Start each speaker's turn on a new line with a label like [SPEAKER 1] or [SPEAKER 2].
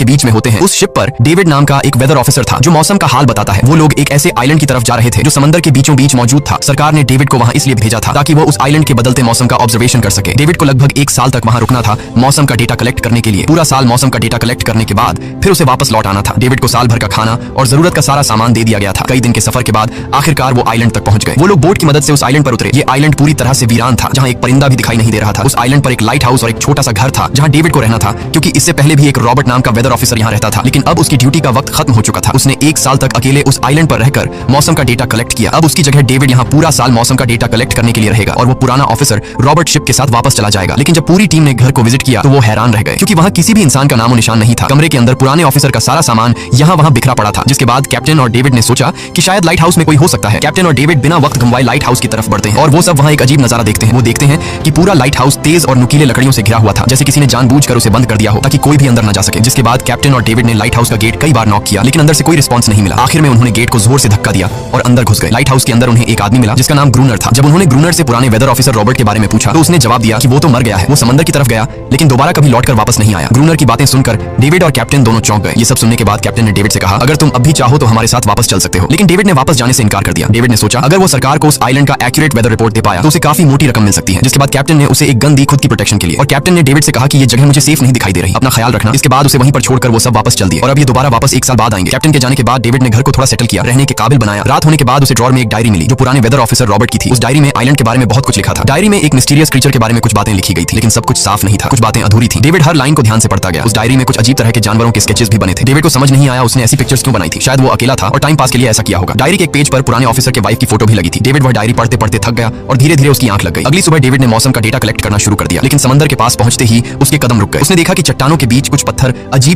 [SPEAKER 1] के बीच में होते हैं। उस शिप पर डेविड नाम का एक वेदर ऑफिसर था जो मौसम का हाल बताता है। वो लोग एक ऐसे आइलैंड की तरफ जा रहे थे जो समंदर के बीचों बीच मौजूद था। सरकार ने डेविड को वहां इसलिए भेजा था ताकि वो उस आइलैंड के बदलते मौसम का ऑब्जर्वेशन कर सके। डेविड को लगभग 1 साल तक वहां रुकना था मौसम का डेटा कलेक्ट करने के लिए। पूरा साल मौसम का डेटा कलेक्ट करने के बाद फिर उसे वापस लौट आना था। डेविड को साल भर का खाना और जरूरत का सारा सामान दे दिया गया था। कई दिन के सफर के बाद आखिरकार वो आइलैंड तक पहुंच गए। वो लोग बोट की मदद से उस आइलैंड पर उतरे। ये आइलैंड पूरी तरह से वीरान था, जहां एक परिंदा भी दिखाई नहीं दे रहा था। उस आइलैंड पर एक लाइट हाउस और एक छोटा सा घर था जहां डेविड को रहना था, क्योंकि इससे पहले भी एक रॉबर्ट नाम का वेदर ऑफिसर यहाँ रहता था। लेकिन अब उसकी ड्यूटी का वक्त खत्म हो चुका था। उसने 1 साल तक अकेले उस आइलैंड पर रहकर मौसम का डेटा कलेक्ट किया। अब उसकी जगह डेविड यहाँ पूरा साल मौसम का डेटा कलेक्ट करने के लिए रहेगा और वो पुराना ऑफिसर रॉबर्ट शिप के साथ वापस चला जाएगा। लेकिन जब पूरी टीम ने घर को विजिट किया तो वो हैरान रह गए, क्योंकि वहाँ किसी भी इंसान का नामो निशान नहीं था। कमरे के अंदर पुराने ऑफिसर का सारा सामान यहाँ वहाँ बिखरा पड़ा था। जिसके बाद कैप्टन और डेविड ने सोचा कि शायद लाइट हाउस में कोई हो सकता है। कैप्टन और डेविड बिना वक्त गंवाए लाइट हाउस की तरफ बढ़ते हैं और वो सब वहाँ एक अजीब नजारा देखते हैं। वो देखते हैं कि पूरा लाइट हाउस तेज और नुकीले लकड़ियों से घिरा हुआ था, जैसे किसी ने जानबूझकर उसे बंद कर दिया हो ताकि कोई भी अंदर न जा सके। जिसके बाद कैप्टन और डेविड ने लाइट हाउस का गेट कई बार नॉक किया, लेकिन अंदर से कोई रिस्पॉन्स नहीं मिला। आखिर में उन्होंने गेट को जोर से धक्का दिया और अंदर घुस गए। लाइट हाउस के अंदर उन्हें एक आदमी मिला जिसका नाम ग्रूनर था। जब उन्होंने ग्रूनर से पुराने वेदर ऑफिसर रॉबर्ट के बारे में पूछा तो उसने जवाब दिया कि वो तो मर गया है। वो समंदर की तरफ गया लेकिन दोबारा कभी लौटकर वापस नहीं आया। ग्रूनर की बातें सुनकर डेविड और कैप्टन दोनों चौंक गए। ये सब सुनने के बाद कैप्टन ने डेविड से कहा, अगर तुम अभी चाहो तो हमारे साथ वापस चल सकते हो। लेकिन डेविड ने वापस जाने से इनकार कर दिया। डेविड ने सोचा अगर वो सरकार को उस आइलैंड का एक्यूरेट वेदर रिपोर्ट दे पाया तो उसे काफी मोटी रकम मिल सकती है। जिसके बाद कैप्टन ने उसे एक गन दी खुद की प्रोटेक्शन के लिए और कैप्टन ने डेविड से कहा कि ये जगह मुझे सेफ नहीं दिखाई दे रही, अपना ख्याल रखना। इसके बाद उसे वहीं पर छोड़कर वो सब वापस चल दिए और अब ये दोबारा वापस 1 साल बाद आएंगे। कैप्टन के जाने के बाद डेविड ने घर को थोड़ा सेटल किया, रहने के काबिल बनाया। रात होने के बाद उसे ड्रॉर में एक डायरी मिली जो पुराने वेदर ऑफिसर रॉबर्ट की थी। उस डायरी में आइलैंड के बारे में बहुत कुछ लिखा था। डायरी में एक मिस्टीरियस क्रीचर के बारे में कुछ बातें लिखी गई थी, लेकिन सब कुछ साफ नहीं था, कुछ बातें अधूरी थी। डेविड हर लाइन को ध्यान से पढ़ता गया। उस डायरी में कुछ अजीब तरह के जानवरों के स्केचेस भी बने थे। डेविड को समझ नहीं आया उसने ऐसी पिक्चर्स क्यों बनाई थी। शायद वो अकेला था और टाइम पास के लिए ऐसा किया होगा। डायरी के एक पेज पर पुराने ऑफिसर के वाइफ की फोटो भी लगी थी। डेविड वह डायरी पढ़ते पढ़ते थक गया और धीरे धीरे उसकी आंख लग गई। अगली सुबह डेविड ने मौसम का डेटा कलेक्ट करना शुरू कर दिया, लेकिन समंदर के पास पहुंचते ही उसके कदम रुक गए। उसने देखा कि चट्टानों के बीच कुछ पत्थर अजीब